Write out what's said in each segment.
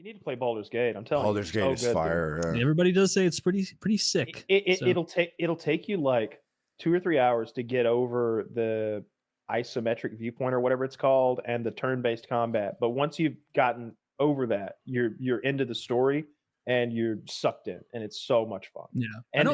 You need to play Baldur's Gate. I'm telling Baldur's you. Gate is fire. Everybody does say it's pretty sick. It'll take you like 2 or 3 hours to get over the isometric viewpoint or whatever it's called and the turn-based combat. But once you've gotten over that, you're into the story and you're sucked in, and it's so much fun. Yeah, and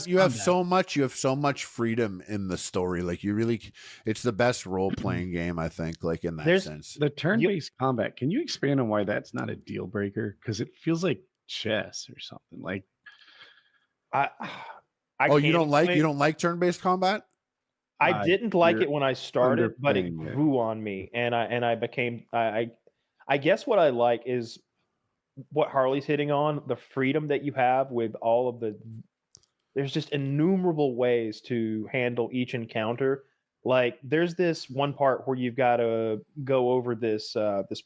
you have so much freedom in the story. Like it's the best role-playing game, I think. Like in that sense, the turn-based combat. Can you expand on why that's not a deal breaker? Because it feels like chess or something. Like, you don't like turn-based combat? I didn't like it when I started, but it grew on me, and I became I guess what I like is what Harley's hitting on, the freedom that you have with all of there's just innumerable ways to handle each encounter. Like there's this one part where you've got to go over this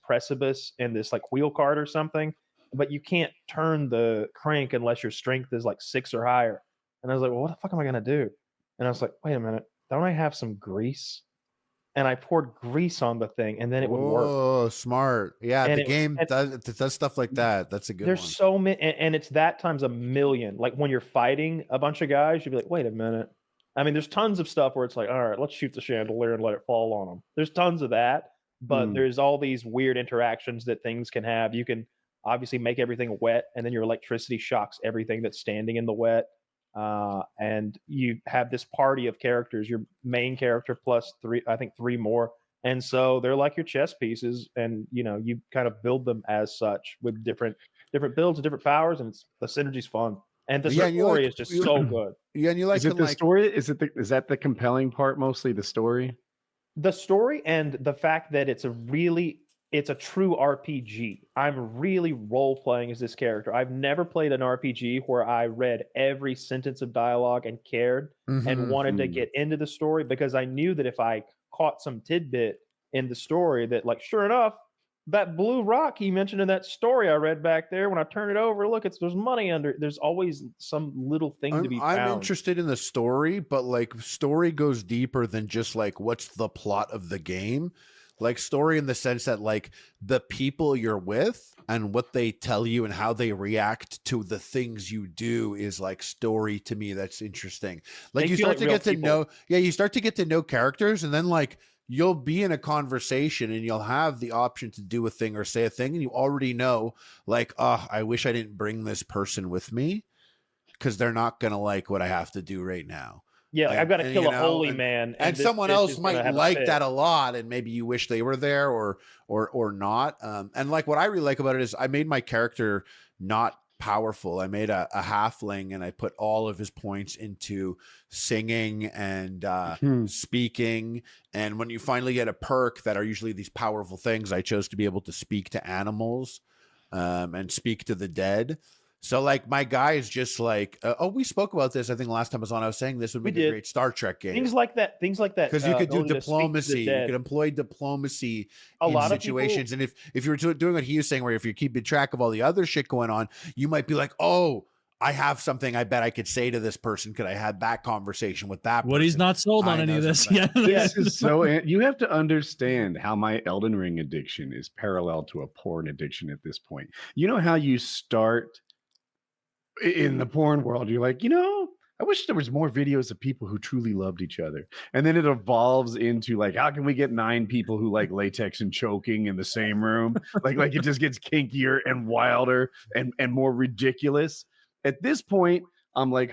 precipice in this like wheel cart or something, but you can't turn the crank unless your strength is like 6 or higher. And I was like, well, what the fuck am I gonna do? And I was like, wait a minute, don't I have some grease? And I poured grease on the thing, and then it would work. Oh, smart. Yeah, and the game does stuff like that. That's a good one. There's so many, and it's that times a million. Like when you're fighting a bunch of guys, you'd be like, wait a minute. I mean, there's tons of stuff where it's like, all right, let's shoot the chandelier and let it fall on them. There's tons of that, but there's all these weird interactions that things can have. You can obviously make everything wet, and then your electricity shocks everything that's standing in the wet. And you have this party of characters, your main character plus three more. And so they're like your chess pieces, and you kind of build them as such with different builds and different powers, and the synergy's fun. And the story is just so good. Yeah, and you like the story? Is that the compelling part, mostly the story? The story and the fact that it's a true RPG. I'm really role-playing as this character. I've never played an RPG where I read every sentence of dialogue and cared and wanted to get into the story, because I knew that if I caught some tidbit in the story that, like, sure enough, that blue rock he mentioned in that story I read back there, when I turn it over, look, there's money under it. There's always some little thing to be found. I'm interested in the story, but like story goes deeper than just like what's the plot of the game. Like story in the sense that like the people you're with and what they tell you and how they react to the things you do is like story to me. That's interesting. Like you start to get to know, you start to get to know characters, and then like you'll be in a conversation and you'll have the option to do a thing or say a thing, and you already know like, oh, I wish I didn't bring this person with me because they're not going to like what I have to do right now. Yeah, I've got to kill a holy man. And someone else might like that a lot, and maybe you wish they were there or not. And like what I really like about it is I made my character not powerful. I made a halfling, and I put all of his points into singing and speaking. And when you finally get a perk that are usually these powerful things, I chose to be able to speak to animals and speak to the dead. So like my guy is just like, we spoke about this. I think last time I was on, I was saying this would be a great Star Trek game. Things like that. Because you could do diplomacy. You could employ diplomacy in situations. And if you were doing what he was saying, where if you're keeping track of all the other shit going on, you might be like, oh, I have something I bet I could say to this person. Could I had that conversation with that person? Woody's not sold on any of this. Yeah, this is so. You have to understand how my Elden Ring addiction is parallel to a porn addiction at this point. You know how you start in the porn world, you're like, I wish there was more videos of people who truly loved each other. And then it evolves into like, how can we get 9 people who like latex and choking in the same room? like it just gets kinkier and wilder and more ridiculous. At this point, I'm like,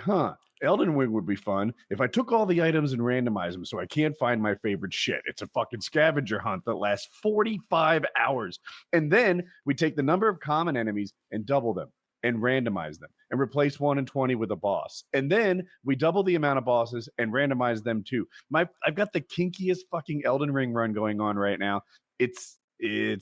Elden Ring would be fun if I took all the items and randomized them so I can't find my favorite shit. It's a fucking scavenger hunt that lasts 45 hours. And then we take the number of common enemies and double them and randomize them and replace 1 in 20 with a boss. And then we double the amount of bosses and randomize them too. I've got the kinkiest fucking Elden Ring run going on right now. It's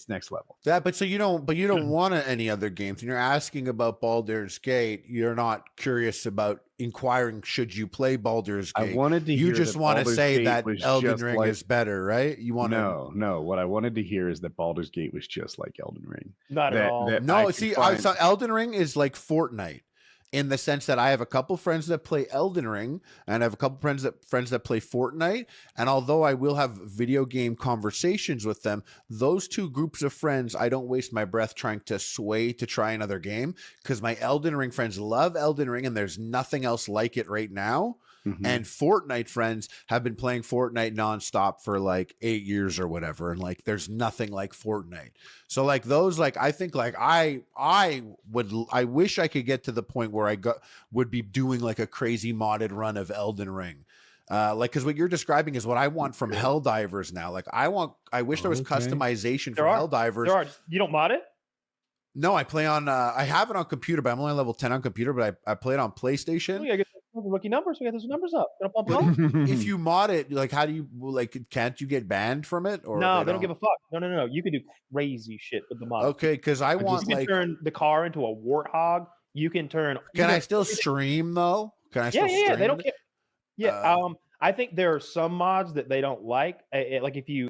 next level. But you don't want any other games. And you're asking about Baldur's Gate. You're not curious about inquiring, should you play Baldur's Gate? I wanted to hear you just want to say that Elden Ring is better, right? You want No. What I wanted to hear is that Baldur's Gate was just like Elden Ring. Not at all. So Elden Ring is like Fortnite. in the sense that I have a couple friends that play Elden Ring, and I have a couple friends that play Fortnite. And although I will have video game conversations with them, those two groups of friends, I don't waste my breath trying to sway to try another game, because my Elden Ring friends love Elden Ring, and there's nothing else like it right now. Mm-hmm. And Fortnite friends have been playing Fortnite nonstop for like 8 years or whatever. And like, there's nothing like Fortnite. So like those, like, I think like I wish I could get to the point where would be doing like a crazy modded run of Elden Ring. Like, cause what you're describing is what I want from Helldivers now. Like I wish there was customization for Helldivers. You don't mod it? No, I play on, I have it on computer, but I'm only level 10 on computer, but I play it on PlayStation. Oh, yeah, rookie numbers. We got those numbers up. If you mod it, like, how do you, like, can't you get banned from it? Or no, they don't give a fuck. No. You can do crazy shit with the mod. Okay, because I want, you can turn the car into a warthog. You can turn. Can I still stream though? Can I still stream? Yeah. They don't care. Yeah. I think there are some mods that they don't like. Like if you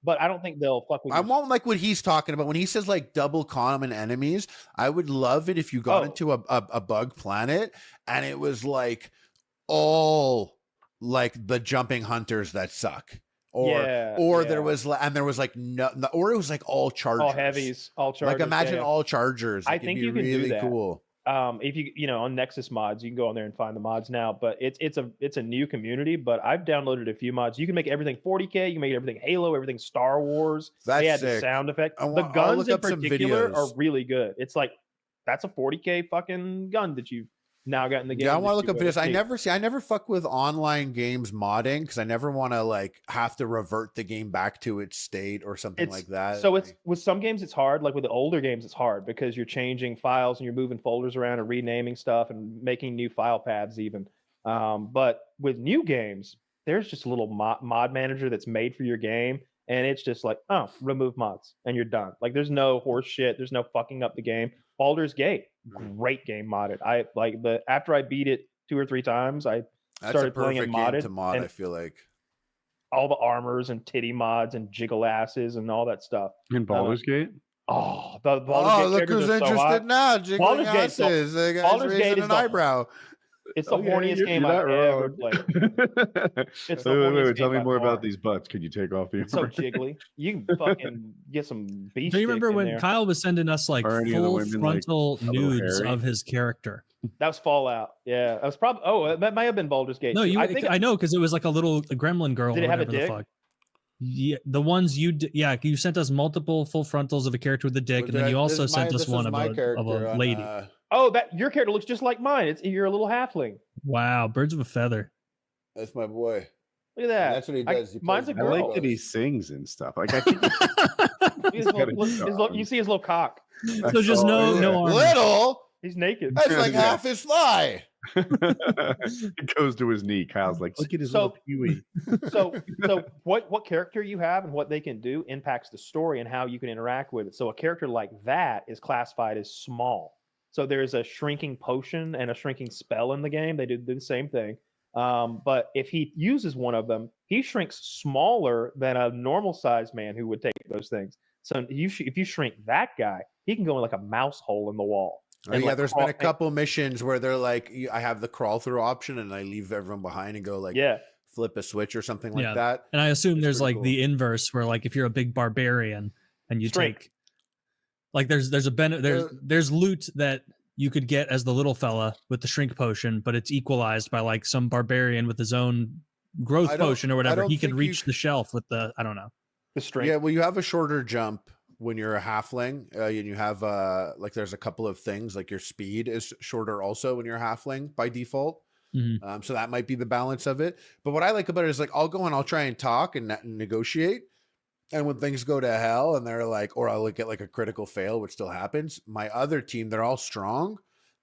but I don't think they'll fuck with you. I won't like what he's talking about when he says like double common enemies. I would love it if you got into a bug planet and it was like all like the jumping hunters that suck, or there was like no, or it was like all chargers, all heavies, all chargers. Like imagine all chargers. I think you can really do that. Cool. If you on Nexus mods, you can go on there and find the mods now, but it's a new community. But I've downloaded a few mods. You can make everything 40K, you can make everything Halo, everything Star Wars. They add the sound effect. The guns in particular are really good. It's like that's a 40K fucking gun that you've now got in the game. Yeah, I want to look up videos. I never fuck with online games modding because I never want to like have to revert the game back to its state or something like that. So it's with some games it's hard. Like with the older games, it's hard because you're changing files and you're moving folders around and renaming stuff and making new file paths even. But with new games, there's just a little mod manager that's made for your game, and it's just like, oh, remove mods and you're done. Like there's no horse shit. There's no fucking up the game. Baldur's Gate, great game modded. I like after I beat it 2 or 3 times, I started playing it modded. To mod, I feel like all the armors and titty mods and jiggle asses and all that stuff. In Baldur's Gate? Oh, the Baldur's Gate look who's interested now. Jiggling asses. Baldur's Gate is an eyebrow. It's the horniest game I've ever played. It's the horniest wait, tell me more about these butts. Can you take off the It's so jiggly. You can fucking get some beef. Do you remember when Kyle was sending us like full frontal nudes of his character? That was Fallout. Yeah, that was probably. That might have been Baldur's Gate. No, I know because it was like a little gremlin girl. Did it have a dick? Yeah, the ones you you sent us multiple full frontals of a character with a dick, and then you also sent us one of a lady. That your character looks just like mine. You're a little halfling. Wow, birds of a feather. That's my boy. Look at that. And that's what he does. Mine's a girl. I like that he sings and stuff. Like I think you see his little cock. So just no armor. Little. He's naked. That's like half his thigh. It goes to his knee. Kyle's like, look at his little peewee. So what character you have and what they can do impacts the story and how you can interact with it. So a character like that is classified as small. So there's a shrinking potion and a shrinking spell in the game. They do the same thing. But if he uses one of them, he shrinks smaller than a normal sized man who would take those things. So if you shrink that guy, he can go in like a mouse hole in the wall. Oh, yeah, there's been a couple missions where they're like, I have the crawl through option and I leave everyone behind and go like, flip a switch or something like that. And I assume there's like the inverse where like if you're a big barbarian and you take like there's loot that you could get as the little fella with the shrink potion, but it's equalized by like some barbarian with his own growth potion or whatever. He can reach the shelf with the the strength. Yeah, well, you have a shorter jump when you're a halfling, and you have like there's a couple of things like your speed is shorter also when you're a halfling by default. Mm-hmm. So that might be the balance of it. But what I like about it is like I'll go and I'll try and talk and negotiate. And when things go to hell and they're like, or I'll get like a critical fail, which still happens. My other team, they're all strong.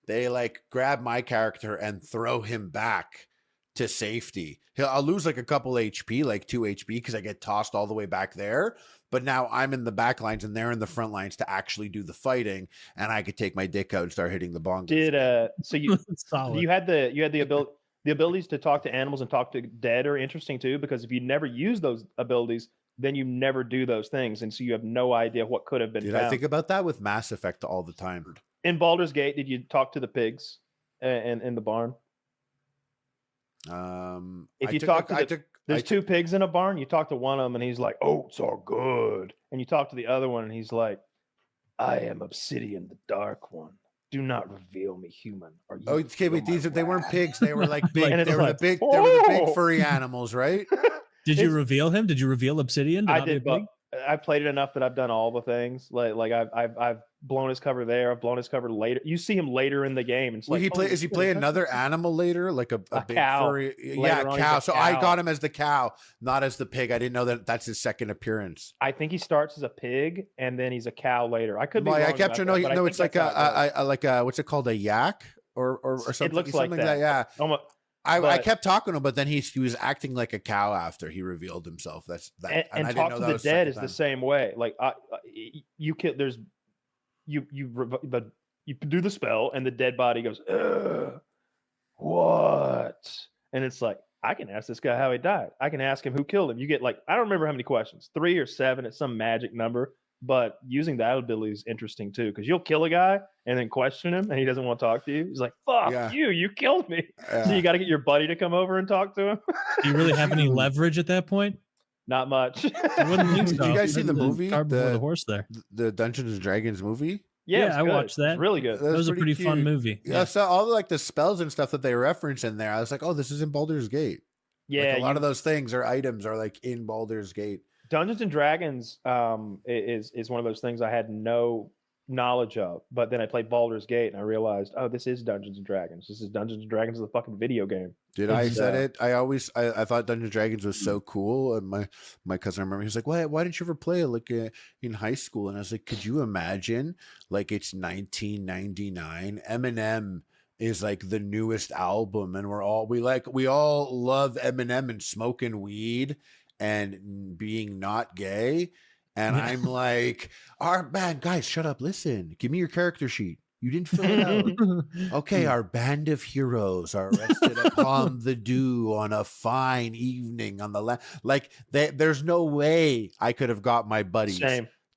They like grab my character and throw him back to safety. I'll lose like a couple HP, like 2 HP, because I get tossed all the way back there. But now I'm in the back lines and they're in the front lines to actually do the fighting, and I could take my dick out and start hitting the bongos. So you had the abilities to talk to animals and talk to dead are interesting too, because if you never use those abilities, then you never do those things, and so you have no idea what could have been found. I think about that with Mass Effect all the time. In Baldur's Gate, did you talk to the pigs in the barn? There's two pigs in a barn. You talk to one of them, and he's like, "Oats are good," and you talk to the other one, and he's like, "I am Obsidian, the Dark One. Do not reveal me, human." Okay, but they weren't pigs. They were like big. They were the big furry animals, right? Did you reveal him? Did you reveal Obsidian? I did, but I've played it enough that I've done all the things. Like I've blown his cover there. I've blown his cover later. You see him later in the game. And is he play another animal later, like a big cow. furry? Yeah, cow. So I got him as the cow, not as the pig. I didn't know that's his second appearance. I think he starts as a pig and then he's a cow later. I could be wrong. I kept no. It's like a what's it called, a yak or something. It looks like that. Yeah. I kept talking to him, but then he was acting like a cow after he revealed himself. That's that. And Talk to the Dead is the same way. Like you do the spell, and the dead body goes, "Ugh, what?" And it's like, I can ask this guy how he died. I can ask him who killed him. You get like, I don't remember how many questions, 3 or 7. It's some magic number. But using that ability is interesting too, because you'll kill a guy and then question him, and he doesn't want to talk to you. He's like, "Fuck you killed me." So you got to get your buddy to come over and talk to him. Do you really have any leverage at that point? Not much. Did you guys see the movie? The horse there. The Dungeons and Dragons movie? Yeah, I watched that. It's really good. That was a pretty fun movie. Yeah, so all like the spells and stuff that they reference in there, I was like, "Oh, this is in Baldur's Gate." Yeah, like a lot of those things or items are like in Baldur's Gate. Dungeons and Dragons is one of those things I had no knowledge of, but then I played Baldur's Gate and I realized, oh, this is Dungeons and Dragons. This is Dungeons and Dragons, the fucking video game. Dude, I said it. I thought Dungeons and Dragons was so cool, and my cousin, I remember, he was like, "Why didn't you ever play it like in high school?" And I was like, "Could you imagine? Like it's 1999, Eminem is like the newest album, and we all love Eminem and smoking weed and being not gay." And I'm like, man, guys, shut up. Listen, give me your character sheet. You didn't fill it out. Okay, our band of heroes are rested upon the dew on a fine evening on the land. Like, there's no way I could have got my buddies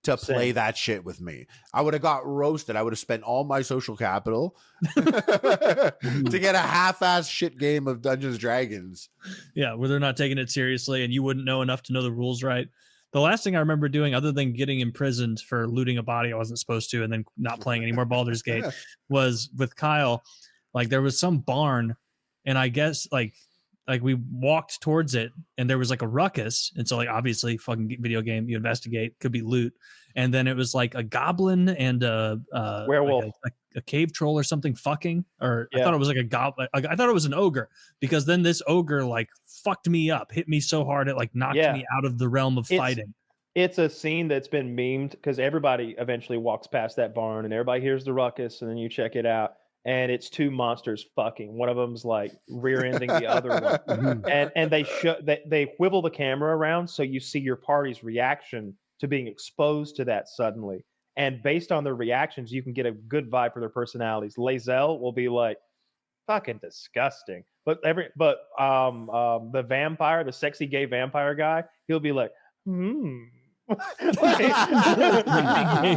to play that shit with me. I would have got roasted. I would have spent all my social capital to get a half-ass shit game of Dungeons and Dragons. Yeah, where they're not taking it seriously and you wouldn't know enough to know the rules right. The last thing I remember doing, other than getting imprisoned for looting a body I wasn't supposed to and then not playing any more Baldur's Gate, was with Kyle. Like, there was some barn, and I guess like we walked towards it, and there was like a ruckus. And so, like, obviously, fucking video game, you investigate, could be loot. And then it was like a goblin and a werewolf, like a cave troll or something fucking. Or I thought it was like a goblin. I thought it was an ogre, because then this ogre like fucked me up, hit me so hard it like knocked me out of the realm of fighting. It's a scene that's been memed because everybody eventually walks past that barn and everybody hears the ruckus, and then you check it out and it's two monsters fucking. One of them's like rear-ending the other one, and they whittle the camera around so you see your party's reaction to being exposed to that suddenly. And based on their reactions, you can get a good vibe for their personalities. Lae'zel will be like, fucking disgusting. But the vampire, the sexy gay vampire guy, he'll be like,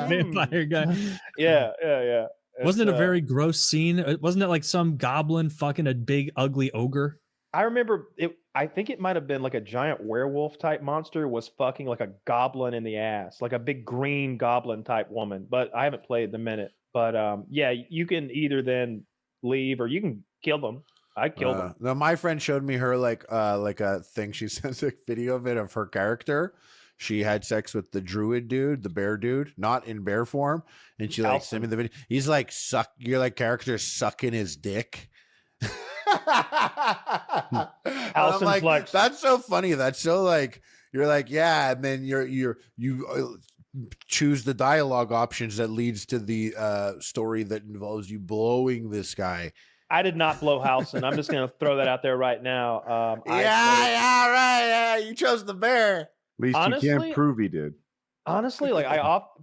vampire guy. Yeah. Wasn't it a very gross scene? Wasn't it like some goblin fucking a big ugly ogre? I remember it. I think it might have been like a giant werewolf type monster was fucking like a goblin in the ass, like a big green goblin type woman. But I haven't played the minute. But yeah, you can either then leave or you can kill them. I killed them. No, my friend showed me her like a thing. She sent a video of it of her character. She had sex with the druid dude, the bear dude, not in bear form, and she like sent me the video. He's like your like character sucking his dick. I'm like, flex. That's so funny. That's so like you're like, yeah, and then you choose the dialogue options that leads to the story that involves you blowing this guy. I did not blow Halson. I'm just gonna throw that out there right now. Right. You chose the bear. At least honestly, you can't prove he did. Honestly, like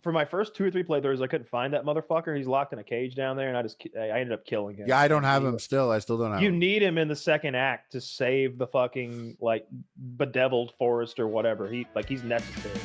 for my first 2 or 3 playthroughs, I couldn't find that motherfucker. He's locked in a cage down there, and I ended up killing him. Yeah, I don't have him still. I still don't have him. You need him in the second act to save the fucking like bedeviled forest or whatever. He's necessary.